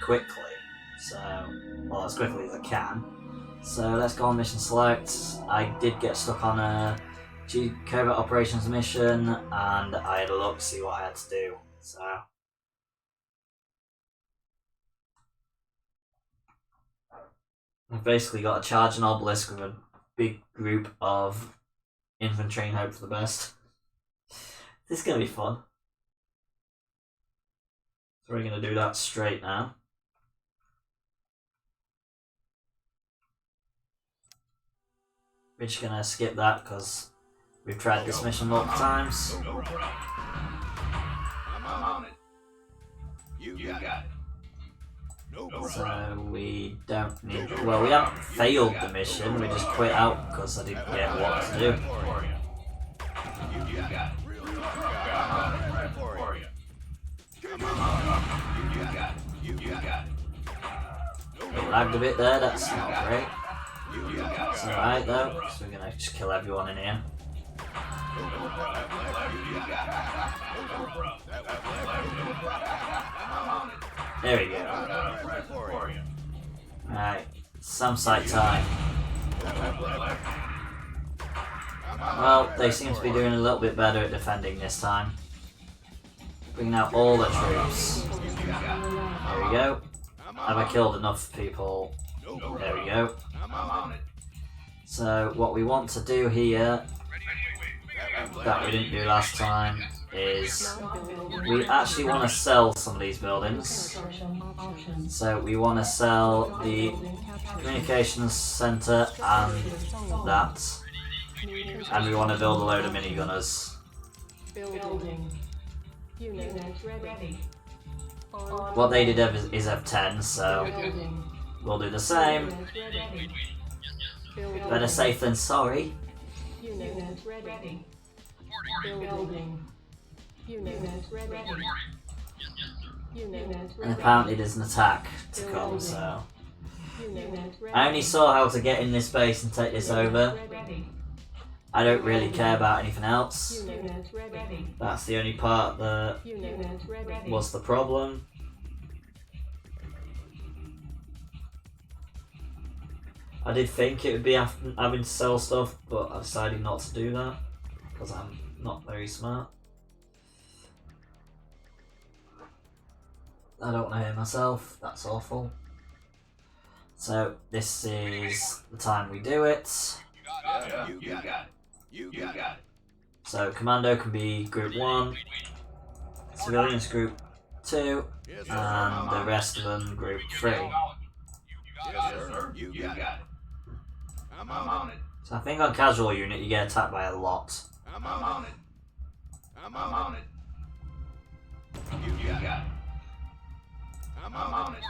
quickly. So, well, as quickly as I can. So let's go on mission select. I did get stuck on a covert operations mission, and I had a look to see what I had to do. So I've basically got to charge an obelisk with a big group of infantry and hope for the best. This is going to be fun. So we're going to do that straight now. We're just going to skip that because we've tried this mission multiple times. I'm on it. You got it. So we don't need... Well, we haven't failed the mission, we just quit out because I didn't get what to do. You got it. You got it. It lagged a bit there, that's not great. It's alright though, so we're gonna just kill everyone in here. There we go. Alright, some site time. Well, they seem to be doing a little bit better at defending this time. Bringing out all the troops. There we go. Have I killed enough people? There we go. So what we want to do here, that we didn't do last time, is we actually want to sell some of these buildings. So we want to sell the communications centre and that. And we want to build a load of minigunners. What they did is F10, so we'll do the same. Better safe than sorry. And apparently there's an attack to come, so... I only saw how to get in this base and take this over. I don't really care about anything else. That's the only part that was the problem. I did think it would be having to sell stuff, but I decided not to do that because I'm not very smart. I don't want to hear myself, that's awful. So this is the time we do it. You got it. You got it. So Commando can be Group 1, Civilians Group 2, and the rest of them Group 3. Yes, sir. You got it. I'm on it. So I think on Casual Unit you get attacked by a lot. I'm on it. I'm on it. You got it. I'm on it.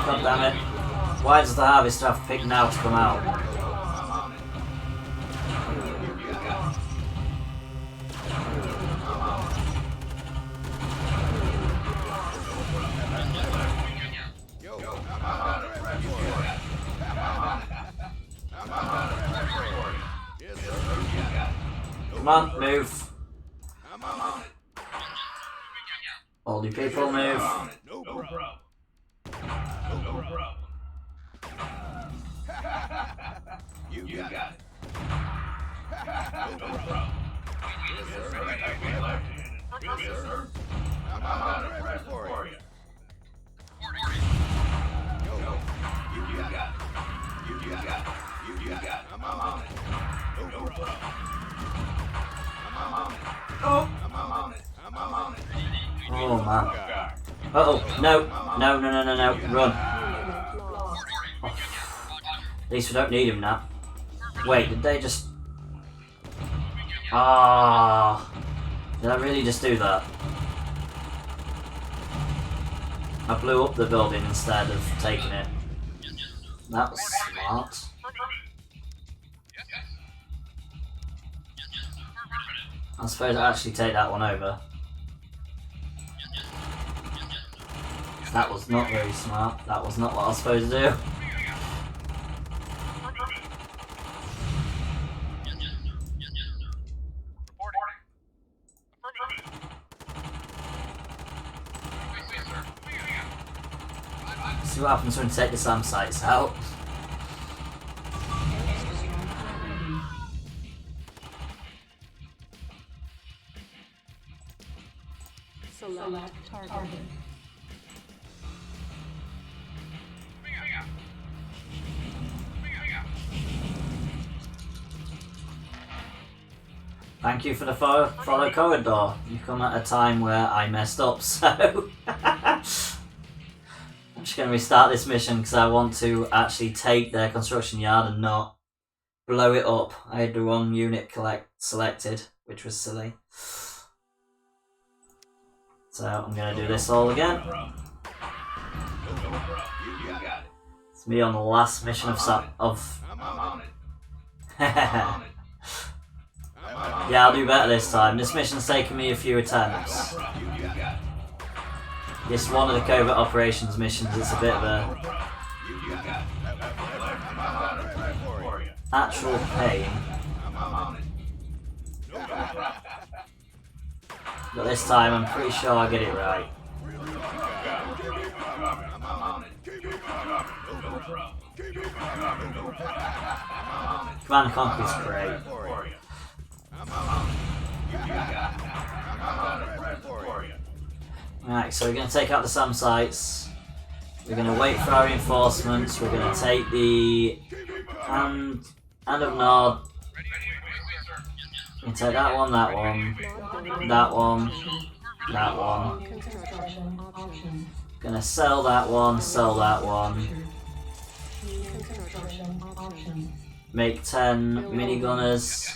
God damn it. Why does the harvester have to pick now to come out? Come on, move. All you people move. No problem. You got it. No problem. Yes, sir. I'm on it right for you. You got it. You got it. You got it. I'm on it. No problem. I'm on it. Oh. I'm on it. I'm on it. Oh man. Uh-oh. No. Run. Oh. At least we don't need him now. Wait, did they just... Ah. Did I really just do that? I blew up the building instead of taking it. That was smart. I suppose I'll actually take that one over. That was not very smart. That was not what I was supposed to do. See what happens when we take the SAM sites out. Select target. Thank you for the follow corridor. You come at a time where I messed up, so I'm just going to restart this mission because I want to actually take their construction yard and not blow it up. I had the wrong unit selected, which was silly. So I'm going to do this all again. It's me on the last mission of Yeah, I'll do better this time. This mission's taken me a few attempts. This one of the covert operations missions is a bit of a actual pain. But this time I'm pretty sure I'll get it right. Command and Conquer is great. Right, so we're going to take out the SAM sites. We're going to wait for our reinforcements. We're going to take the hand of Nod. We're going to take that one, that one, that one, that one. Going to sell that one, sell that one. Make 10 minigunners.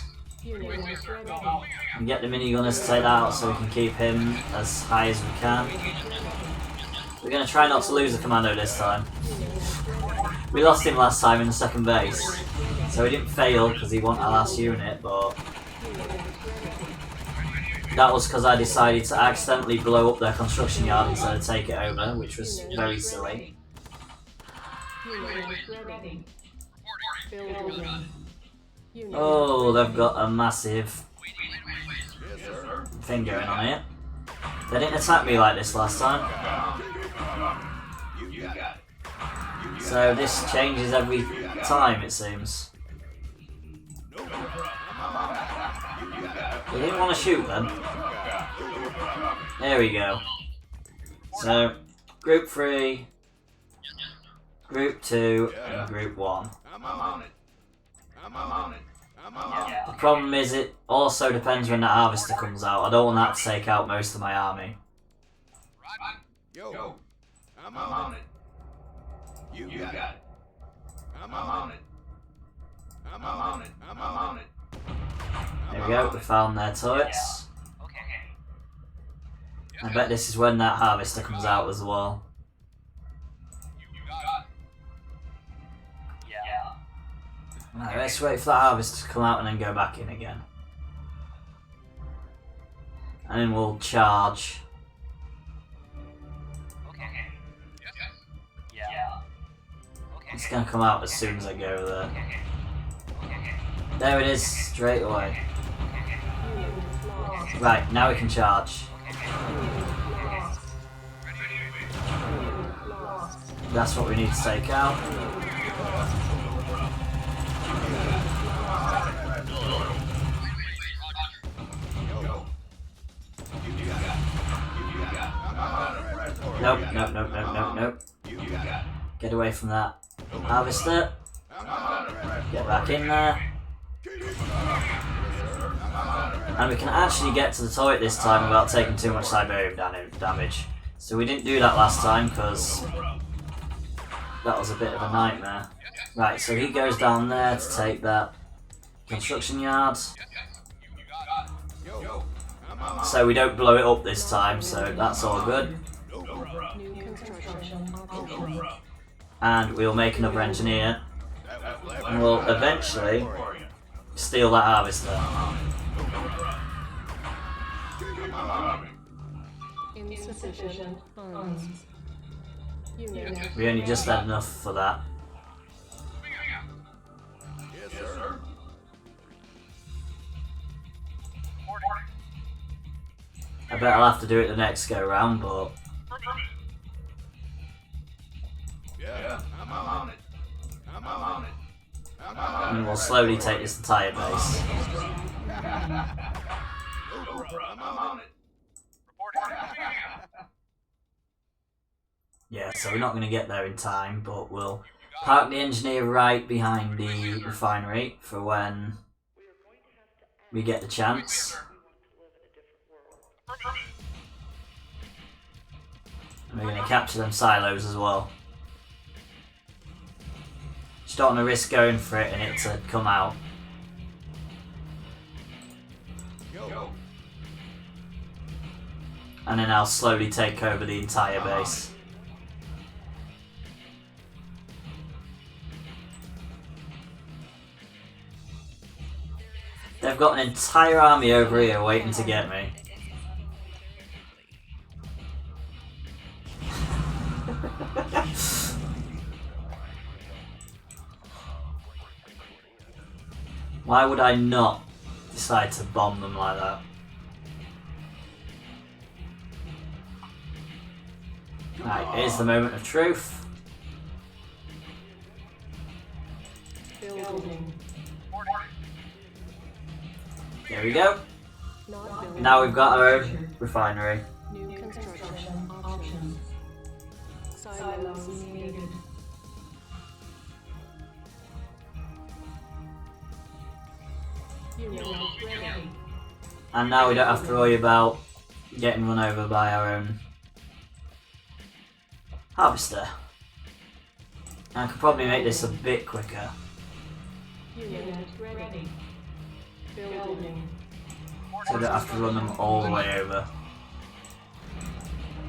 And get the minigunners to take that out so we can keep him as high as we can. We're going to try not to lose the commando this time. We lost him last time in the second base, so he didn't fail because he wasn't our last unit, but that was because I decided to accidentally blow up their construction yard instead of take it over, which was very silly. Oh, they've got a massive thing going on here. They didn't attack me like this last time. So this changes every time, it seems. They didn't want to shoot them. There we go. So, Group 3, Group 2, and Group 1. The problem is it also depends when that harvester comes out. I don't want that to take out most of my army. Yo, I'm on it. You got it. I'm on it. I'm on it. I'm on it. There we go, we found their turrets. I bet this is when that harvester comes out as well. Right, let's wait for that harvester to come out and then go back in again. And then we'll charge. It's gonna come out as soon as I go there. There it is, straight away. Right, now we can charge. That's what we need to take out. Nope, nope, nope, nope, nope, nope. Get away from that harvester. Get back in there. And we can actually get to the turret this time without taking too much Siberian damage. So we didn't do that last time because that was a bit of a nightmare. Right, so he goes down there to take that construction yard. So we don't blow it up this time, so that's all good. And we'll make another engineer. And we'll eventually steal that harvester. Insufficient funds. Unit We only just had enough for that. Yes, sir. I bet I'll have to do it the next go round, but Yeah, I'm on it. I'm on it. I'm on and it. we'll slowly take this entire base. I'm on it. Yeah, so we're not going to get there in time, but we'll park the engineer right behind the refinery for when we get the chance. And we're going to capture them silos as well. Just don't want to risk going for it and it to come out. Go. And then I'll slowly take over the entire base. They've got an entire army over here waiting to get me. Why would I not decide to bomb them like that? Right, here's the moment of truth. building. There we go. Not building. Now we've got our own refinery. New construction options. Silos needed. Unit ready. And now we don't have to worry about getting run over by our own harvester. I could probably make this a bit quicker. Unit ready. Building. So we don't have to run them all the way over.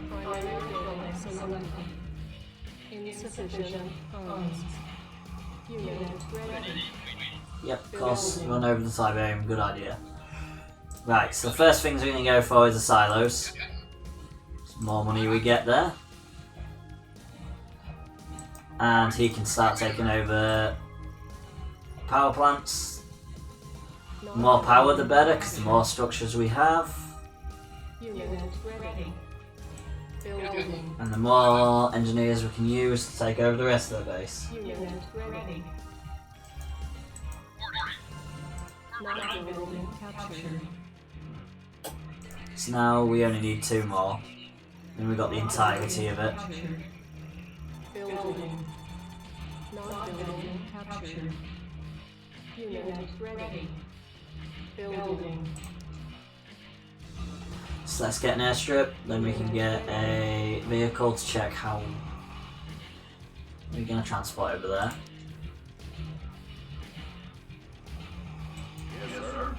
Primary building selected. Insufficient funds. Unit ready. Yep, of course, run over the Siberian, good idea. Right, so the first things we're going to go for is the silos. Some more money we get there. And he can start taking over power plants. The more power the better, because the more structures we have. Unit ready. Building. And the more engineers we can use to take over the rest of the base. Unit ready. Not building captured. So now we only need 2 more. And we've got the entirety of it. Building. Not building captured. Unit ready. Building. So let's get an airstrip, then we can get a vehicle to check how we're going to transport over there. Yes, sir.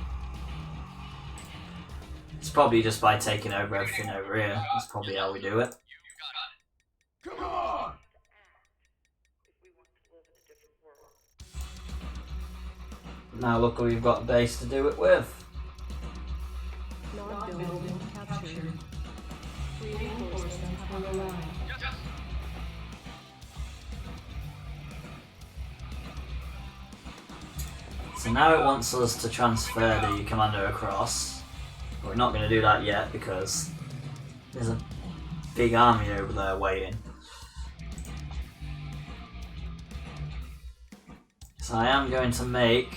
It's probably just by taking over everything over here. That's probably how we do it. Come on. Now look what we've got a base to do it with. Not building captured. Reinforcements have arrived. So now it wants us to transfer the commander across. But we're not going to do that yet because there's a big army over there waiting. So I am going to make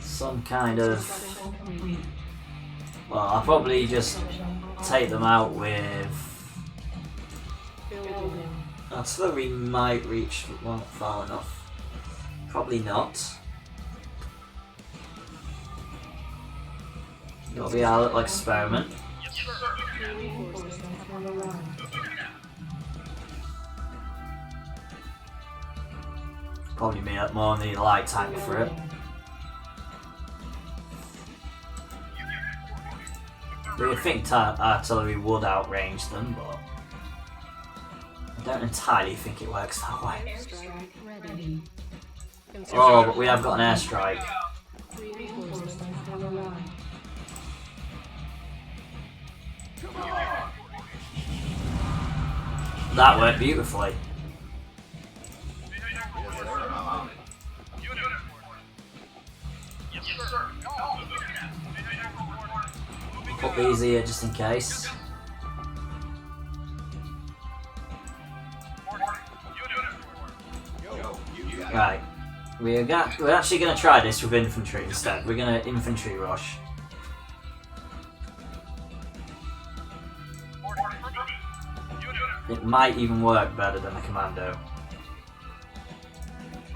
some kind of... Well, I'll probably just take them out with... Building. Artillery might reach one far enough. Probably not. It'll be our little experiment. Reinforcements have arrived. Probably more need a light tank for it. You would think artillery would outrange them, but I don't entirely think it works that way. Airstrike ready. Oh, but we have got an airstrike. Reinforcements have arrived. That worked beautifully. Put these here just in case. Right. We're actually going to try this with infantry instead. We're going to infantry rush. It might even work better than a commando.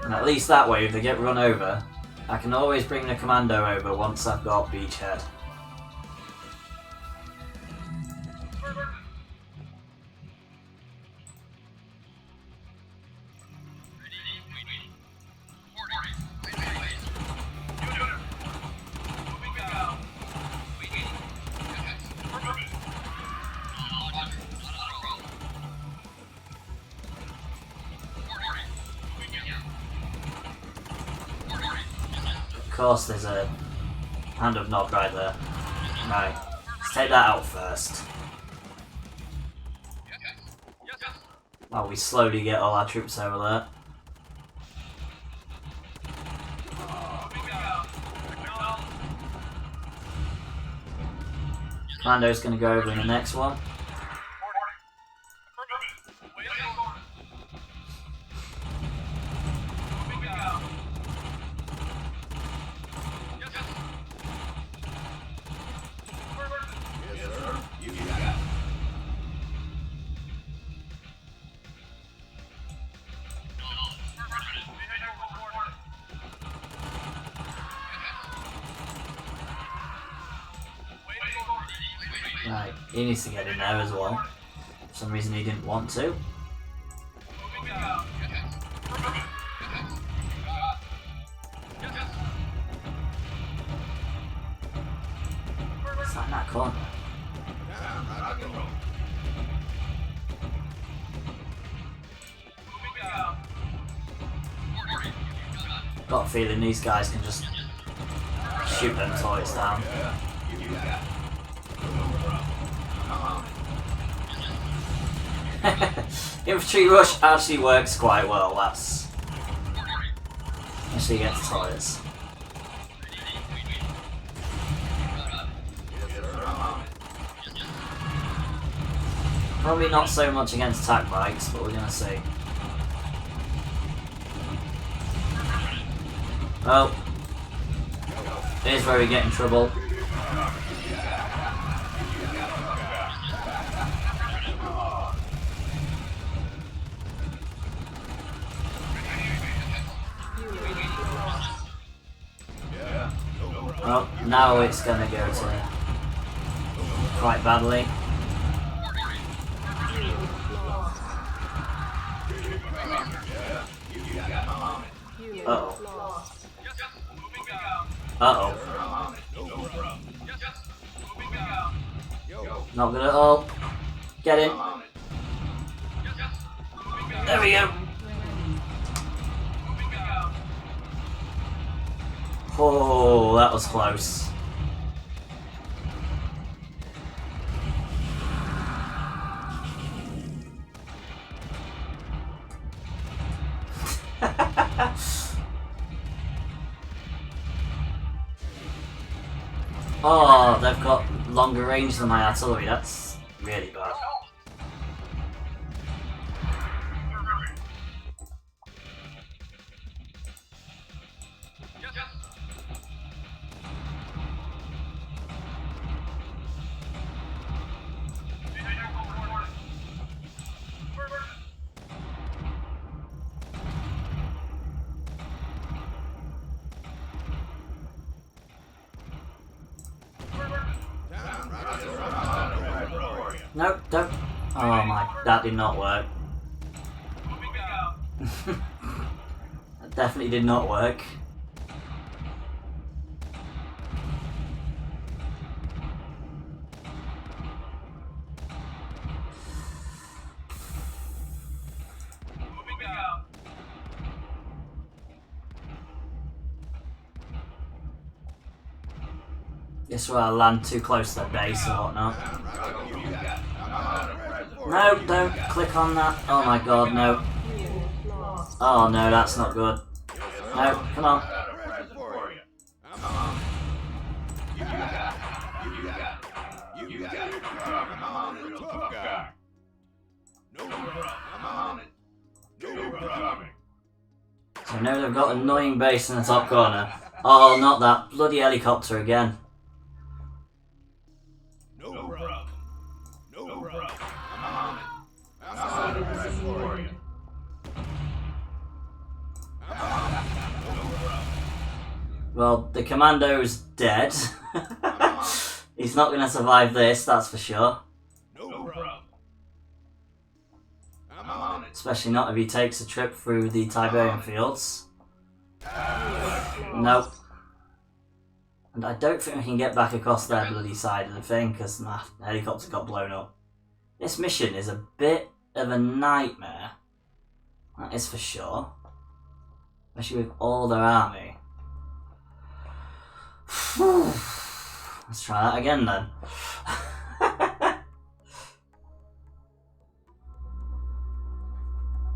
And at least that way, if they get run over, I can always bring the commando over once I've got beachhead. Of course, there's a hand of nod right there. Right, let's take that out first. While we slowly get all our troops over there. Commando's going to go over in the next one. Right, he needs to get in there as well. For some reason he didn't want to. It's like that corner. Got a feeling these guys can just shoot them toys down. Infantry rush actually works quite well. That's actually against toilets. Probably not so much against attack bikes, but we're gonna see. Oh, here's where we get in trouble. Well, now it's gonna go to quite badly. Uh-oh. Uh-oh. Not good at all. Get in. There we go. Oh, that was close. Oh, they've got longer range than my artillery. That's really bad. Nope, don't. Oh my, that did not work. That definitely did not work. Guess where I land too close to that base or whatnot. No, don't click on that. Oh my god, no. Unit lost. Oh no, that's not good. No, come on. Ready for you. I'm on it. You got it. You got it. You got it. I'm on it. Real tough guy. No problem. I'm on it. No problem. So now they've got annoying base in the top corner. Oh, not that bloody helicopter again. No problem. No problem. I'm on it. I'm on it. Ready for you. I'm on it. No problem. Well, the commando's dead. I'm on it. He's not going to survive this, that's for sure. No problem. I'm on it. Especially not if he takes a trip through the Tiberian fields. Nope. And I don't think we can get back across their bloody side of the thing because the helicopter got blown up. This mission is a bit of a nightmare. That is for sure. Especially with all their army. Let's try that again then.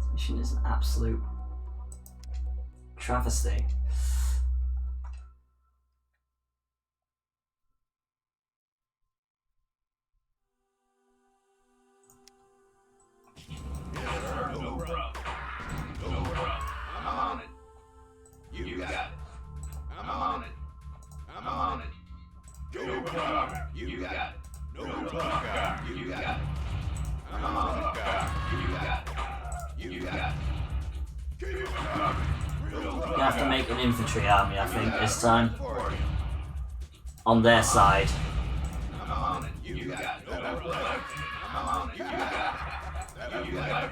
This mission is an absolute travesty. No problem. No problem. I'm on it. You got it. I'm on it. I'm on it. No problem. You got it. No problem. You got it. I'm on it. You got it. You got it. Keep coming. You have to make an infantry army, I think, this time. On their side. I'm on it. You got it. No problem. I'm on it. You got it. You got it.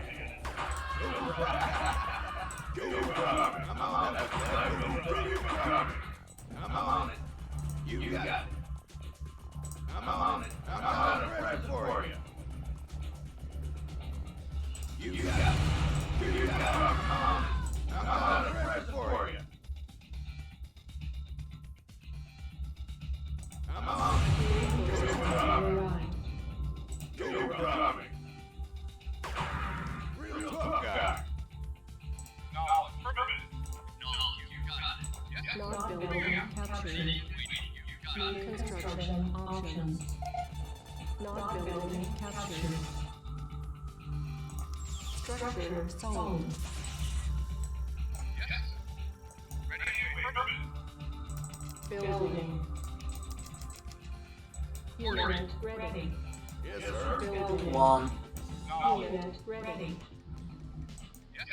No problem. I'm on it. I'm on it. You got it. I'm on it. I'm on it. Ready for you. You got it. You got it. I'm on it. I'm on it. Ready for you. I'm on it. Reinforcements have arrived. No problem. Real tough guy. Not building captured. New construction options. Not building captured. Structure sold. Building. Unit ready. Yes, sir. Building. 1, Unit ready.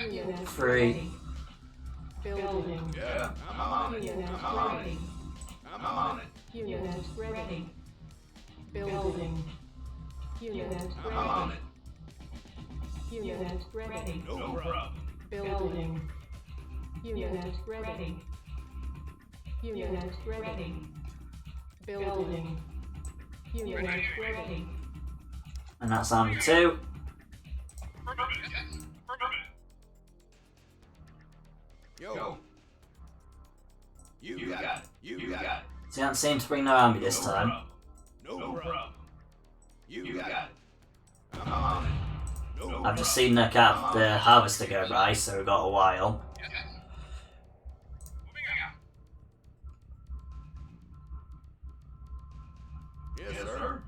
Unit 3. ready. Building. Yeah, I'm on it. Unit I'm on it. ready. I'm on it. Unit ready. Building. Unit I'm on ready. it. Unit ready. No problem. Building. Unit ready. Unit ready. Building. Unit ready. And that's army 2. Yo. You got it. You got it. So they don't seem to bring their army this time. No problem. You got it. I'm on it. No I've just seen the harvester go by, so we've got a while. Yes, sir.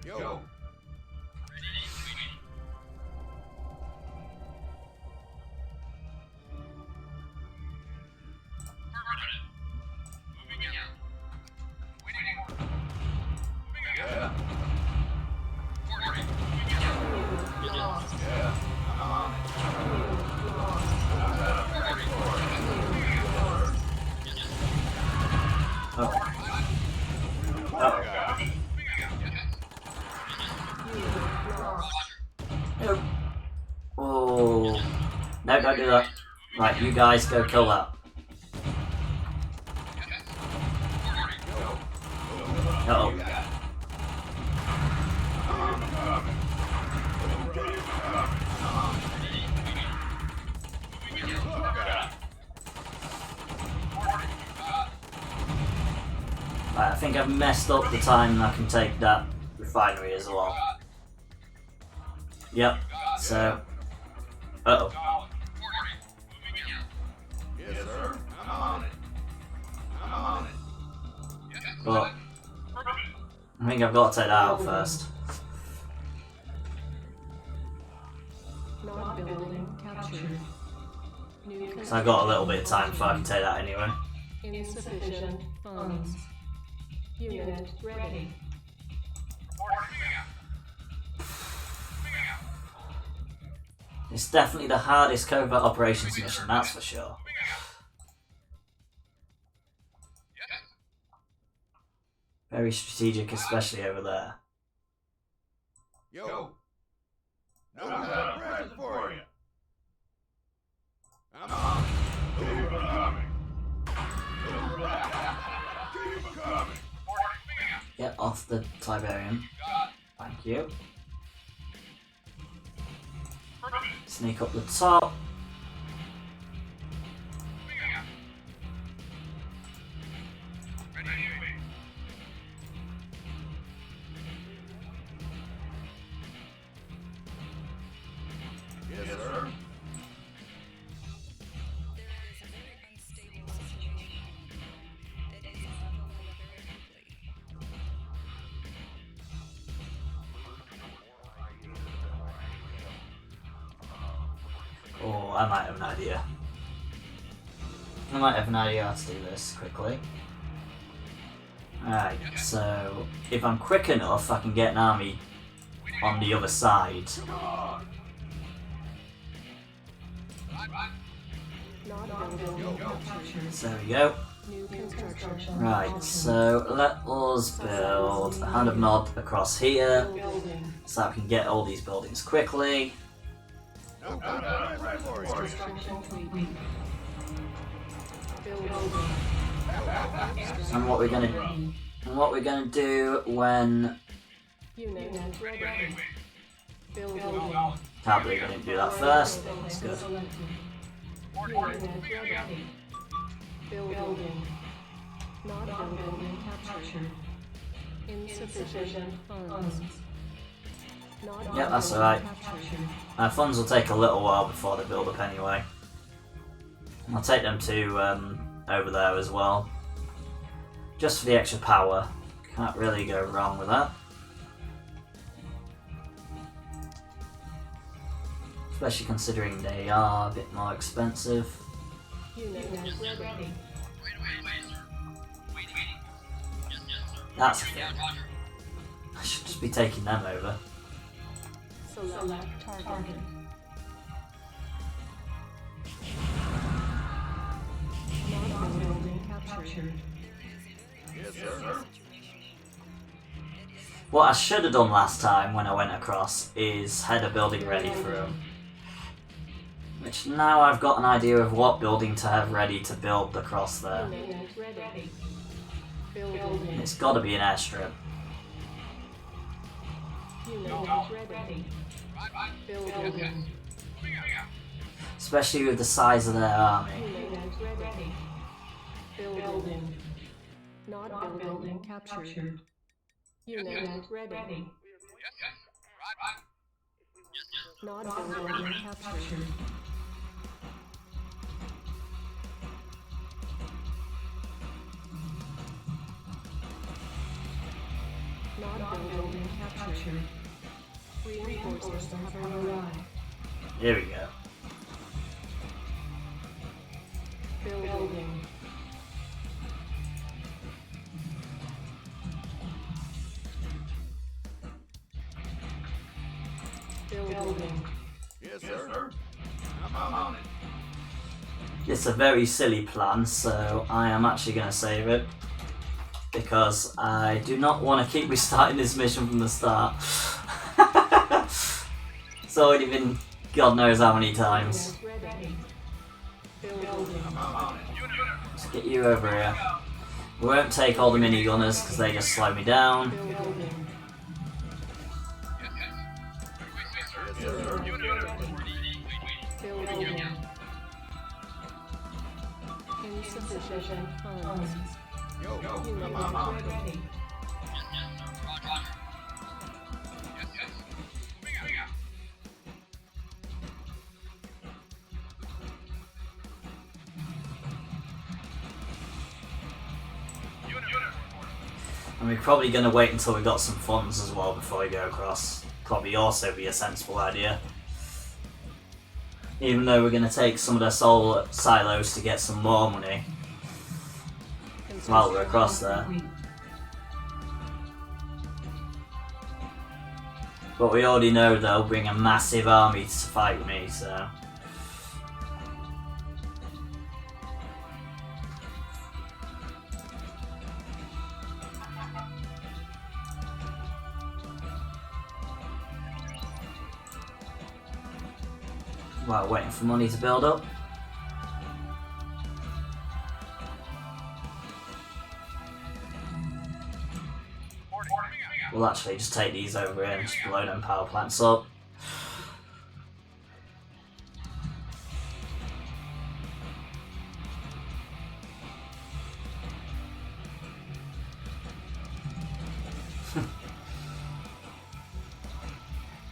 Yo. Yeah. Lost. Yeah. I'm on it. Oh. Oh. Oh. No, don't do that. Right, you guys go kill that. Uh-oh. You got it. I'm coming. Right, I think I've messed up the time I can take that refinery as well. Yep, so... Uh-oh. Yes, sir. I'm on it. I'm on it. But... I think I've got to take that out first. Not building captured. New So I've got a little bit of time before I can take that anyway. insufficient funds. Unit ready. It's definitely the hardest covert operations mission, that's for sure. Very strategic, especially over there. Yo. No, I got a present for you. I'm on it. Keep coming. Keep coming. Get off the Tiberium. Thank you. Sneak up the top. Yes, sir. Oh, I might have an idea. I might have an idea how to do this quickly. Alright, so if I'm quick enough, I can get an army on the other side. Not building captured. So there we go. New construction. Right, so let us build a hand of Nod across here, Building. so I can get all these buildings quickly. No, right for you. Construction complete. Building. And what we're gonna do when Unit ready. Building. can't believe I didn't do that first. That's good. Unit ready. Building. Not building captured. Insufficient funds. Not Yep, that's building alright. captured. Funds will take a little while before they build up anyway. I'll take them to over there as well. Just for the extra power. Can't really go wrong with that. Especially considering they are a bit more expensive. Unit ready. That's a thing. I should just be taking them over. Select target. Not building captured. Yes, sir. What I should have done last time when I went across is had a building ready for them. Which now I've got an idea of what building to have ready to build across there. Unit ready. Building. It's got to be an airstrip. Unit ready. Building. Especially with the size of their army. Unit ready. Building. Not building captured. Unit ready. Not building captured. Not building captured. Reinforcements have arrived. Here we go. Building. Building. Yes, sir. I'm on it. It's a very silly plan, so I am actually going to save it. Because I do not want to keep restarting this mission from the start. It's already been God knows how many times. Unit ready. Building. I'm on it. Let's get you over here. We won't take all the minigunners because they just slow me down. Building. Building. Insufficient funds. Yo, Unit I'm on it. ready. And we're probably going to wait until we got some funds as well before we go across. Probably also be a sensible idea. Even though we're going to take some of their soul silos to get some more money while we're across there. But we already know they'll bring a massive army to fight me, so... While waiting for money to build up. We'll actually just take these over here and just blow them power plants up.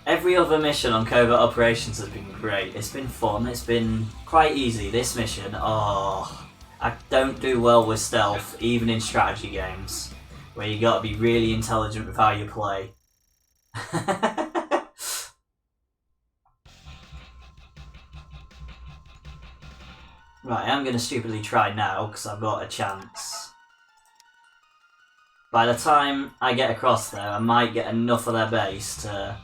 Every other mission on Covert Operations has been great. It's been fun, it's been quite easy. This mission, oh, I don't do well with stealth, even in strategy games, where you gotta be really intelligent with how you play. Right, I'm gonna stupidly try now, because I've got a chance. By the time I get across there, I might get enough of their base to...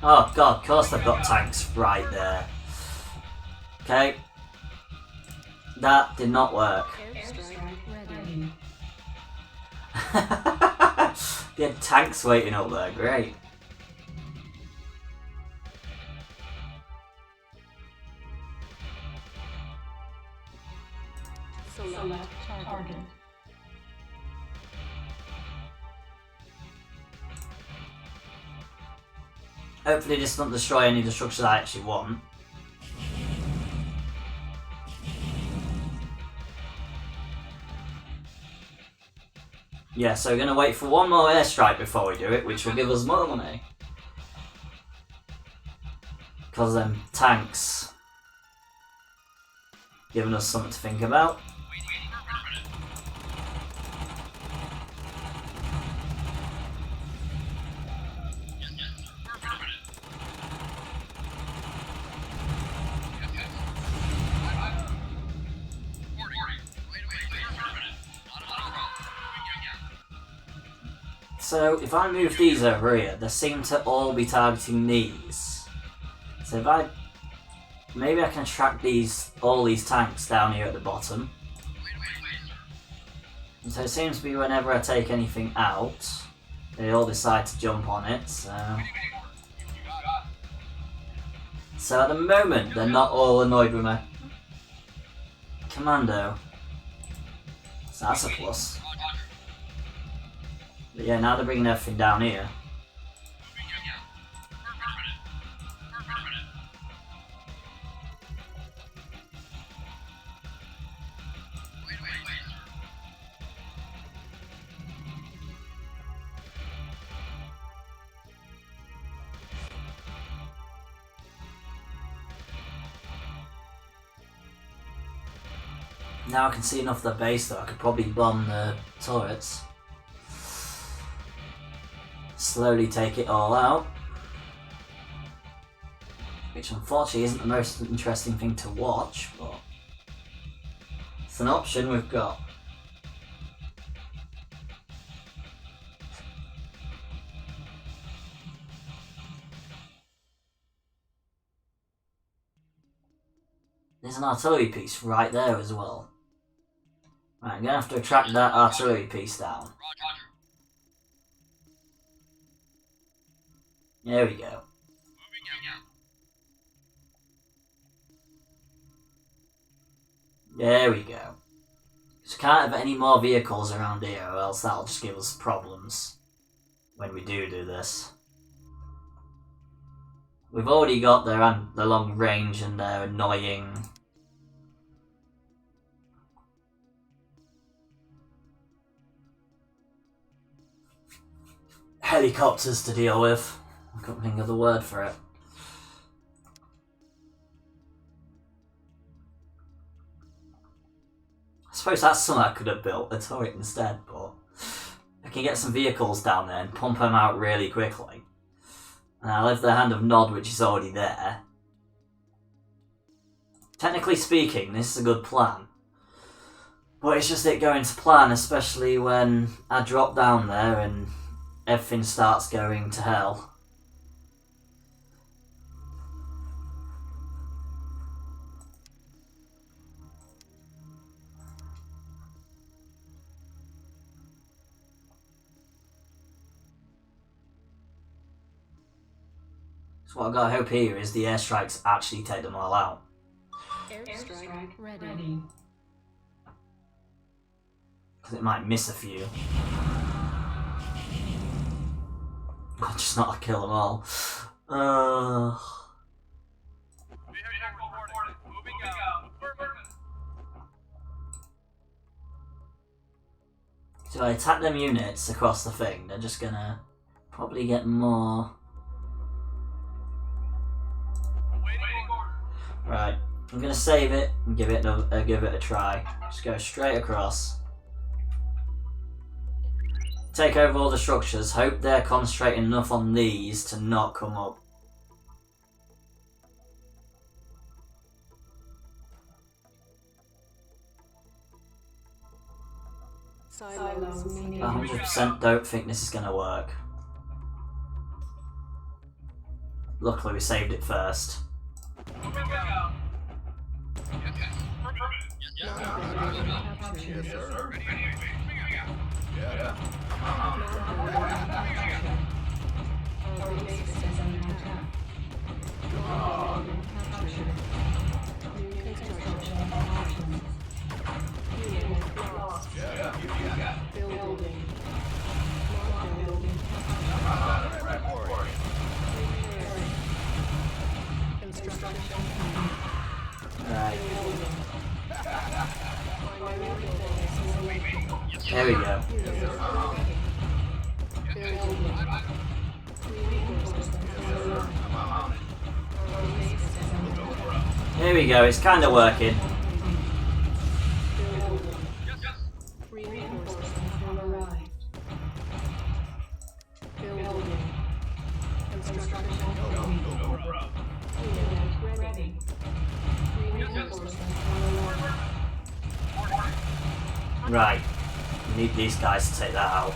Oh god, of course they've got tanks right there. Okay. That did not work. Airstrike ready. They had tanks waiting up there, great. Select target. Hopefully this doesn't destroy any of the structures I actually want. Yeah, so we're going to wait for one more airstrike before we do it, which will give us more money. Because them tanks giving us something to think about. So if I move these over here, they seem to all be targeting these. So if I... Maybe I can track all these tanks down here at the bottom. And so it seems to be whenever I take anything out, they all decide to jump on it, so... So at the moment, they're not all annoyed with my commando. So that's a plus. But yeah, now they're bringing everything down here. Now I can see enough of the base that I could probably bomb the turrets. Slowly take it all out. Which unfortunately isn't the most interesting thing to watch, but it's an option we've got. There's an artillery piece right there as well. Right, I'm going to have to track that artillery piece down. There we go. There we go. So can't have any more vehicles around here, or else that'll just give us problems when we do this. We've already got the long range and their annoying helicopters to deal with. I couldn't think of the word for it. I suppose that's something I could have built, a turret instead, but I can get some vehicles down there and pump them out really quickly. And I'll have the Hand of Nod, which is already there. Technically speaking, this is a good plan. But it's just it going to plan, especially when I drop down there and everything starts going to hell. So what I've got to hope here is the airstrikes actually take them all out. Airstrike ready. Because it might miss a few. I'll just not kill them all. So I attack them units across the thing, they're just gonna probably get more. Right, I'm gonna save it and give it a try. Just go straight across. Take over all the structures. Hope they're concentrating enough on these to not come up. Silos 100% don't think this is gonna work. Luckily we saved it first. Right. There we go. There we go, it's kind of working. Right, we need these guys to take that out.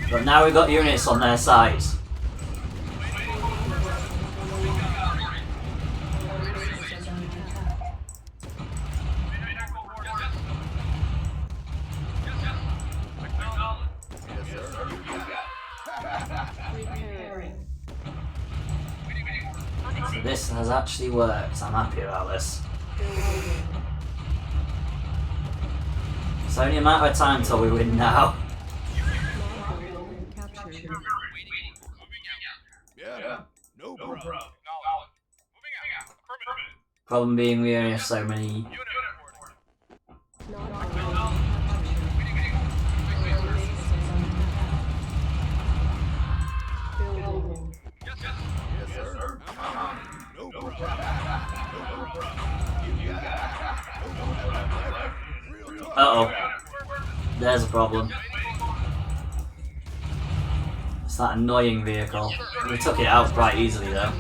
But now we've got units on their sides. So this has actually worked, I'm happy about this. It's only a matter of time till we win now. Yeah, no problem. Problem being we only have so many. Uh-oh. There's a problem. It's that annoying vehicle. We took it out quite easily though.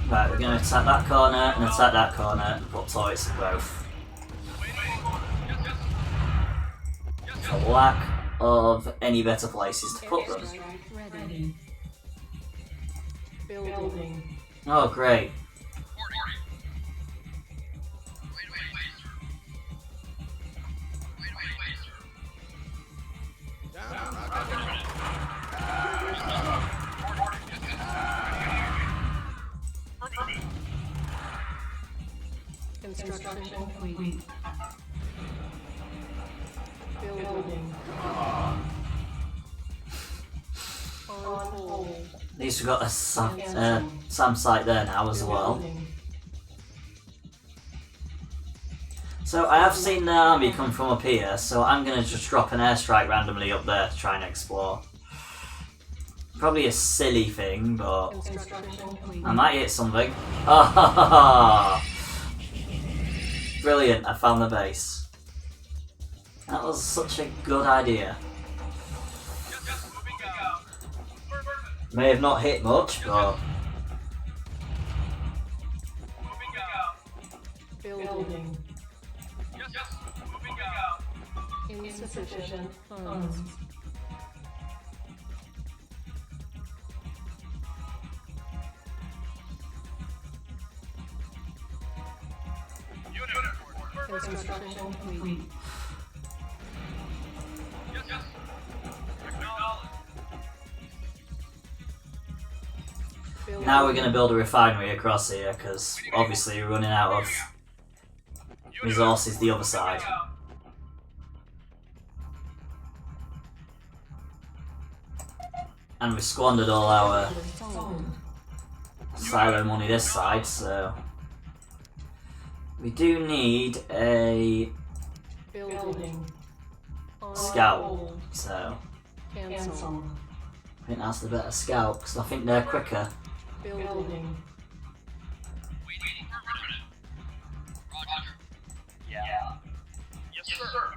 Right, we're going to attack that corner and attack that corner and put turrets in both. lack of any better places to put them. Airstrike ready. Building. Oh, great. Construction complete. Building. On hold. At least we've got a SAM site there now as well. So I have seen the army come from up here, so I'm going to just drop an airstrike randomly up there to try and explore. Probably a silly thing, but I might hit something. Oh, brilliant, I found the base. That was such a good idea. May have not hit much, but... Building. Insufficient funds. Construction complete. Now we're going to build a refinery across here, because obviously we're running out of resources the other side. And we've squandered all our silo money this side, so... We do need a Building. scout, so... Cancel. I think that's the better scout, because I think they're quicker. Building. Yeah. Yes, sir.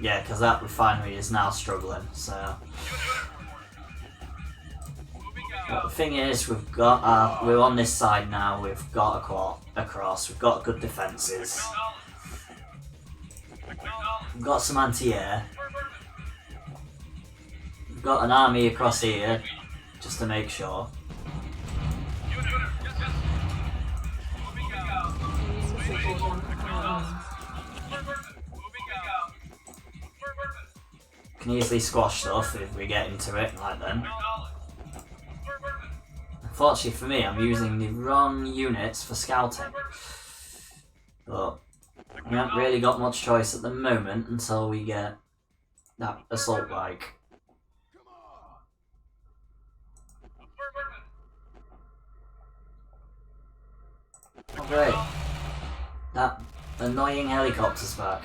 Yeah, because that refinery is now struggling, so... But the thing is, we've got we're on this side now, we've got a cross, we've got good defences. We've got some anti-air. We've got an army across here, just to make sure. Can easily squash stuff if we get into it like then. Unfortunately for me, I'm using the wrong units for scouting. But we haven't really got much choice at the moment until we get that assault bike. Oh great. That annoying helicopter's back.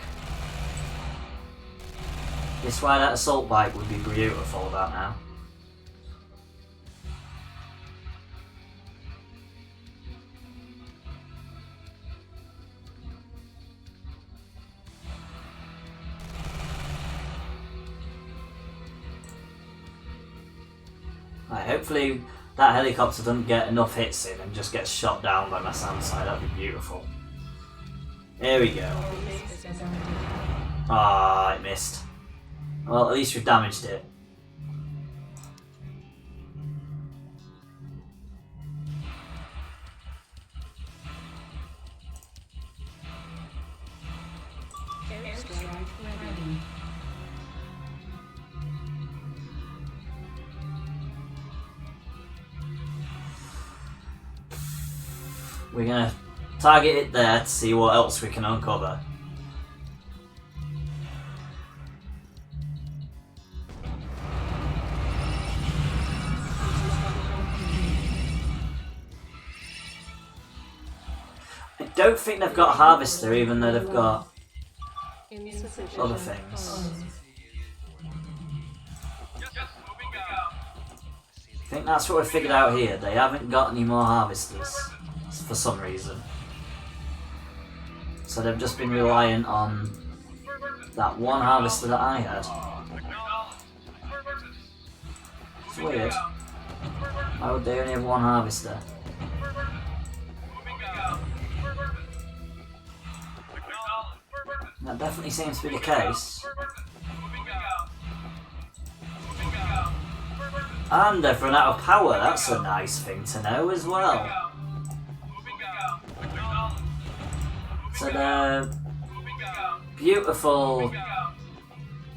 This why that assault bike would be beautiful about now. Right, hopefully that helicopter doesn't get enough hits in and just gets shot down by my SAM side. That'd be beautiful. Here we go. Ah, it missed. Well, at least we've damaged it. Airstrike ready. We're gonna target it there to see what else we can uncover. I don't think they've got a harvester, even though they've got other things. I think that's what we figured out here. They haven't got any more harvesters. for some reason. So they've just been reliant on that one harvester that I had. It's weird. Why would they only have one harvester? That definitely seems to be the case. And they've run out of power, that's a nice thing to know as well. So the beautiful,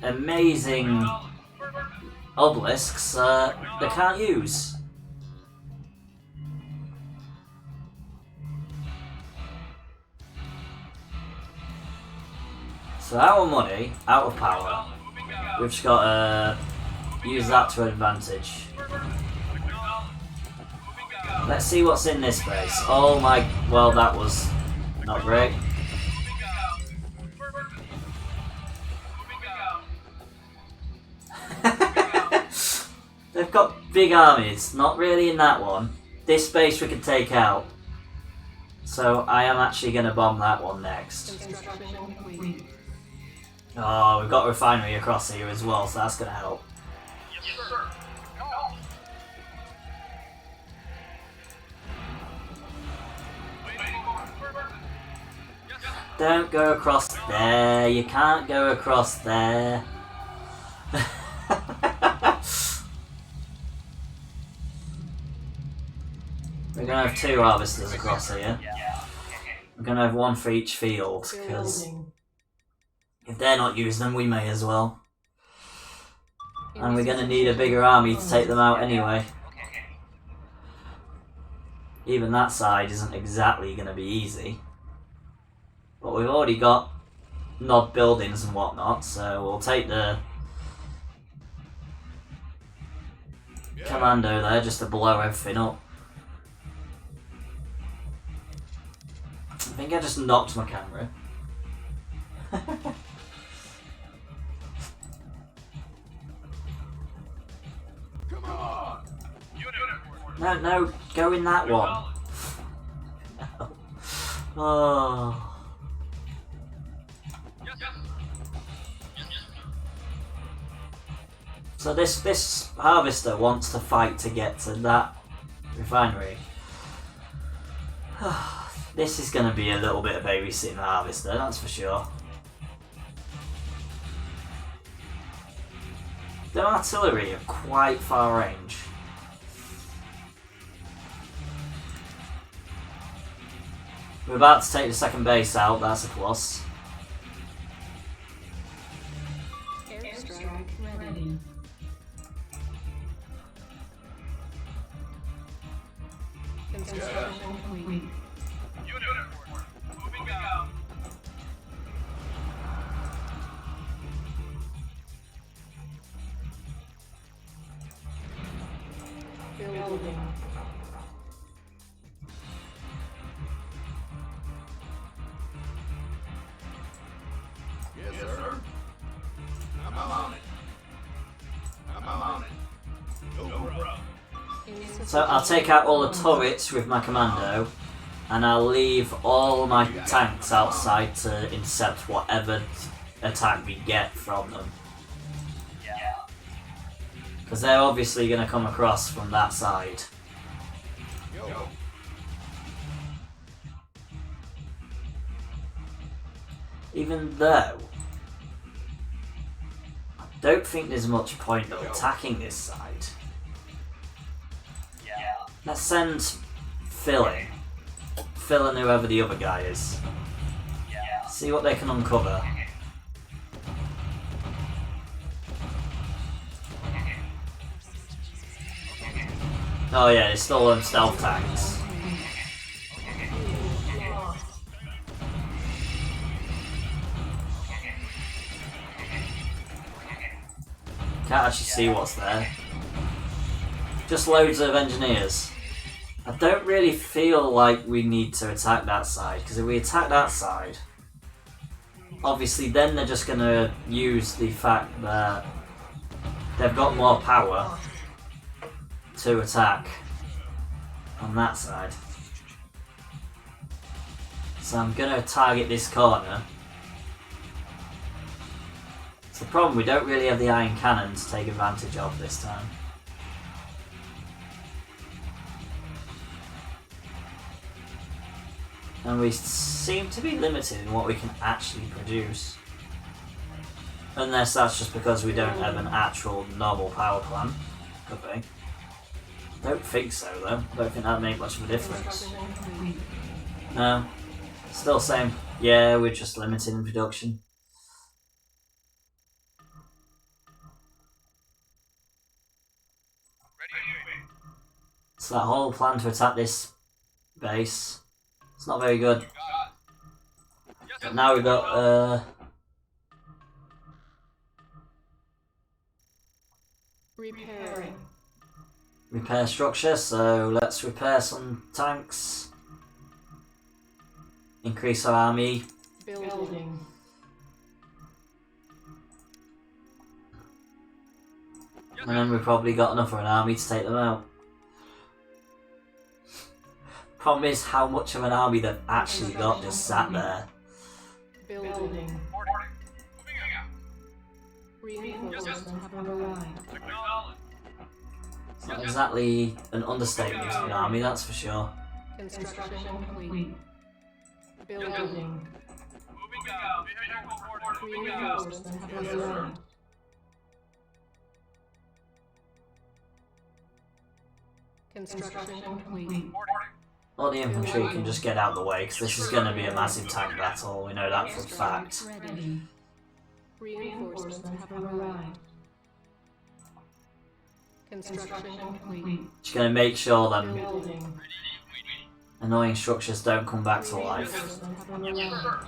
amazing obelisks they can't use. So our money, out of power, we've just got to use that to advantage. Let's see what's in this base. Oh my, well that was not great. They've got big armies, not really in that one. This base we can take out. So I am actually going to bomb that one next. Oh, we've got a refinery across here as well, so that's going to help. Don't go across there, you can't go across there. We're going to have 2 harvesters across here. We're going to have 1 for each field, because if they're not using them, we may as well. And we're going to need a bigger army to take them out anyway. Even that side isn't exactly going to be easy. But we've already got nod buildings and whatnot, so we'll take the commando there just to blow everything up. I think I just knocked my camera. Come on. No, no, go in that one. Oh. So this harvester wants to fight to get to that refinery. This is going to be a little bit of babysitting the harvester, that's for sure. The artillery are quite far range. We're about to take the second base out, that's a plus. Airstrike ready. Construction complete. Building. Yes, sir. I'm on it. I'm on it. No problem. So I'll take out all the turrets with my commando, and I'll leave all my tanks outside to intercept whatever attack we get from them. Because they're obviously going to come across from that side. Yo. Even though I don't think there's much point of attacking this side. Let's send Phil in. Phil and whoever the other guy is. See what they can uncover. Oh yeah, they stole them stealth tanks. Can't actually see what's there. Just loads of engineers. I don't really feel like we need to attack that side, because if we attack that side, obviously then they're just going to use the fact that they've got more power to attack on that side. So I'm gonna target this corner. It's the problem, we don't really have the iron cannon to take advantage of this time. And we seem to be limited in what we can actually produce. Unless that's just because we don't have an actual normal power plant. Could be. Don't think so though. Don't think that'd make much of a difference. No. Still same. Yeah, we're just limited in production. So that whole plan to attack this base, it's not very good. But now we've got repair structure, so let's repair some tanks. Increase our army. Building. And then we've probably got enough of an army to take them out. Problem is how much of an army they've actually got just sat there. Building. Reinforcements have arrived. It's not exactly an understatement of an army, that's for sure. Construction complete. Building. Reinforcements have arrived. Construction complete. All the infantry can just get out of the way, because this is going to be a massive tank battle, we know that for a fact. Ready. Reinforcements have arrived. Construction complete. Just going to make sure them Building. annoying structures don't come back to life. Reinforcements have arrived.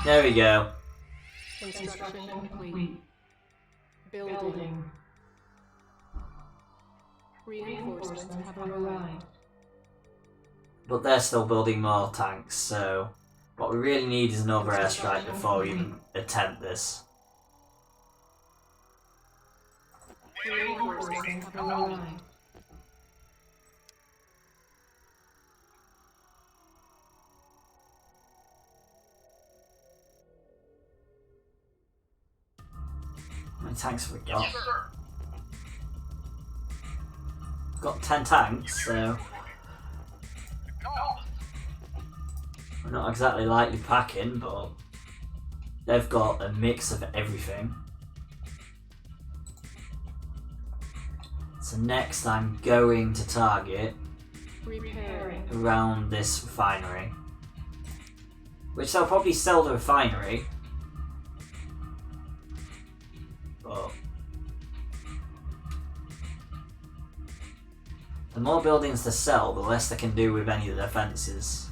There we go. Construction complete. Building. Reinforcements have arrived. But they're still building more tanks, so what we really need is another airstrike before we even attempt this. Reinforcements have arrived. How many tanks have we got? We've got 10 tanks, so we're not exactly lightly packing, but they've got a mix of everything. So next I'm going to target Repairing. around this refinery, which they'll probably sell the refinery, but the more buildings to sell, the less they can do with any of the defences.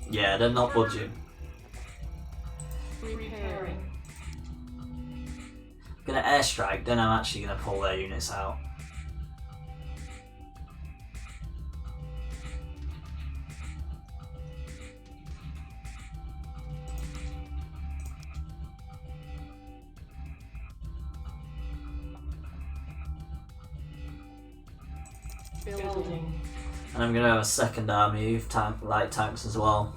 Yeah, they're not budging. Repairing. Gonna airstrike, then I'm actually gonna pull their units out. Building. And I'm gonna have a second army of light tanks as well.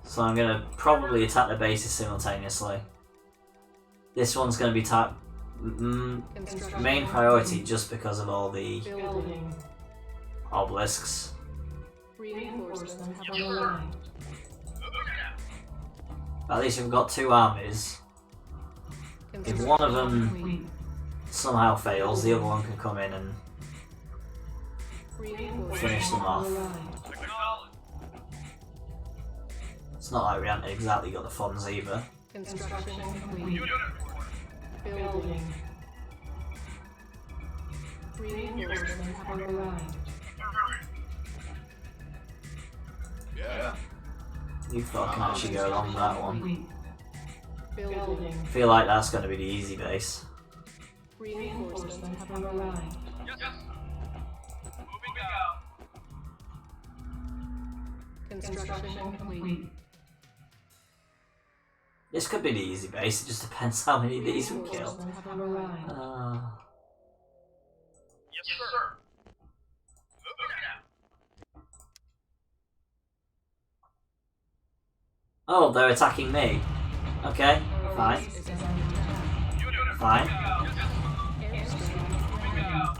So I'm gonna probably attack the bases simultaneously. This one's gonna be main priority just because of all the Building. obelisks. Reinforcements have arrived. At least we've got two armies. If one of them Complete. somehow fails, the other one can come in and finish them off. Arrived. It's not like we haven't exactly got the funds either. Construction complete. Building. Reinforcements have arrived. Yeah. You thought can actually go along that one. Building. I feel like that's going to be the easy base. Reinforcements have arrived. Construction complete. This could be the easy base, it just depends how many of these we kill. Reinforcements have arrived. Yes, sir. Oh, they're attacking me. Okay, fine. Base is under attack. Fine. Airstrike.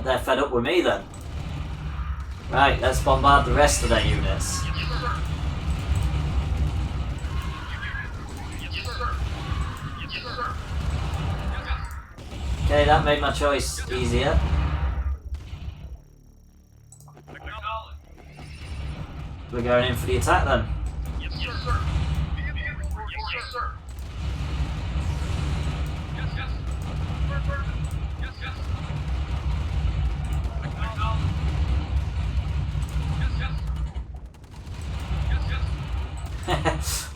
They're fed up with me then. Right, let's bombard the rest of their units. Okay, that made my choice easier. We're going in for the attack then.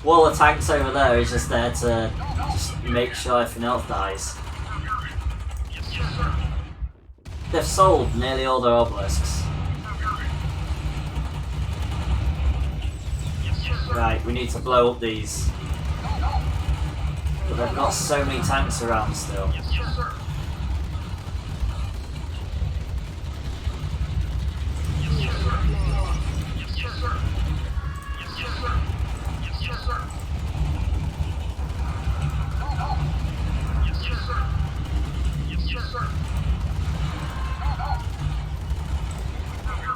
Wall of tanks over there is just there to just make sure everything else dies. They've sold nearly all their obelisks. Right, we need to blow up these. But they've got so many tanks around still.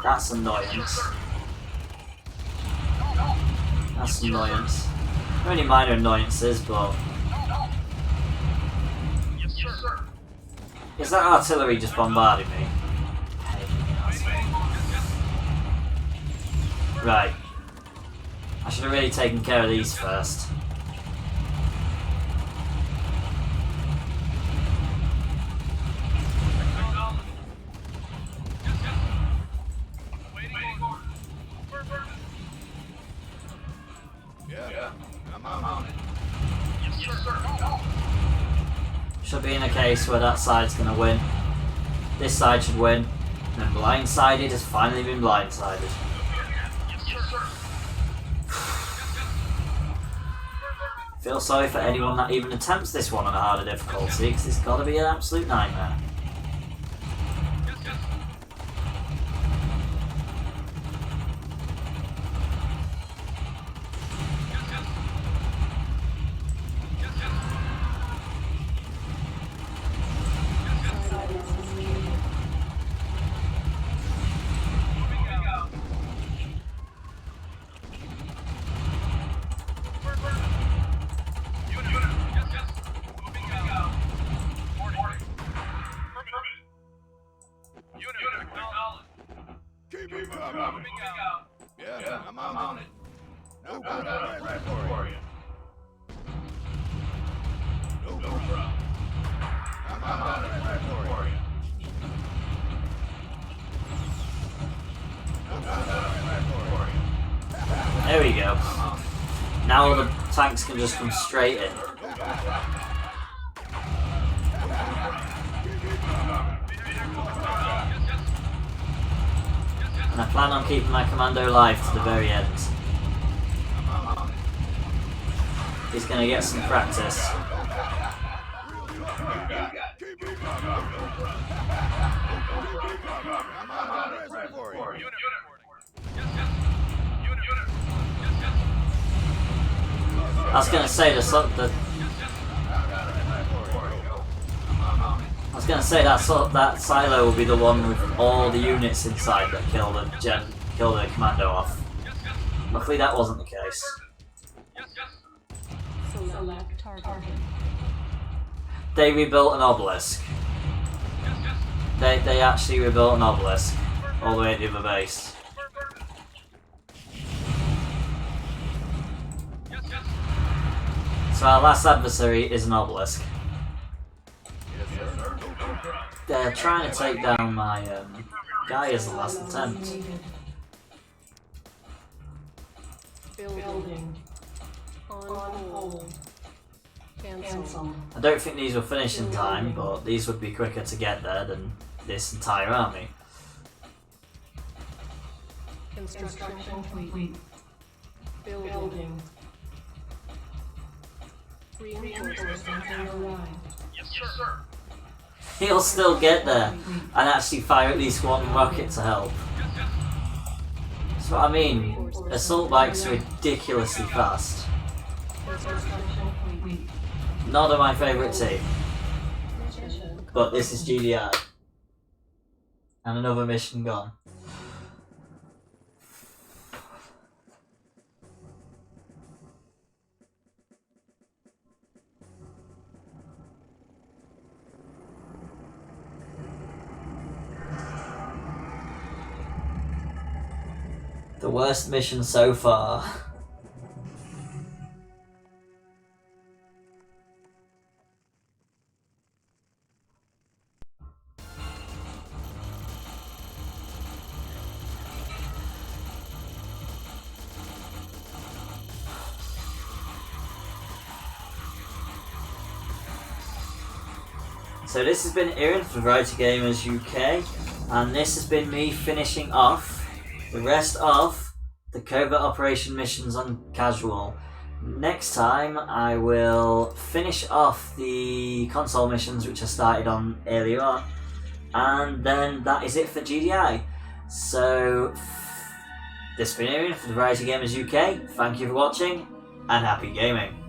That's annoyance. That's annoyance. Only minor annoyances, but... Is that artillery just bombarding me? Right. I should have really taken care of these first. Should be in a case where that side's gonna win. This side should win. And then Blindsided has finally been blindsided. Feel sorry for anyone that even attempts this one on a harder difficulty, because it's gotta be an absolute nightmare. Yeah, I'm on it. No problem. Right for you. No problem. I'm on it. Right for you. No problem. Right for you. There we go. Now all the tanks can just come straight in. And I plan on keeping my commando alive to the very end. He's gonna get some practice. I was gonna say that silo will be the one with all the units inside that kill the commando off. Luckily that wasn't the case. Select target. They rebuilt an obelisk. They actually rebuilt an obelisk all the way to the other base. So our last adversary is an obelisk. They're trying to take down my guy as the last attempt. Building. On hold. Cancel. I don't think these will finish in time, but these would be quicker to get there than this entire army. Construction complete. Building. Reinforcements have arrived. Yes, sir. He'll still get there and actually fire at least one rocket to help. That's what I mean. Assault bikes are ridiculously fast. Construction complete. Not my favourite team, but this is GDI. And another mission gone. The worst mission so far. So this has been Yreon for VarietyGamersUK, and this has been me finishing off the rest of the covert operation missions on casual. Next time I will finish off the console missions which I started on earlier on, and then that is it for GDI. So this has been Yreon for the VarietyGamersUK. Thank you for watching and happy gaming.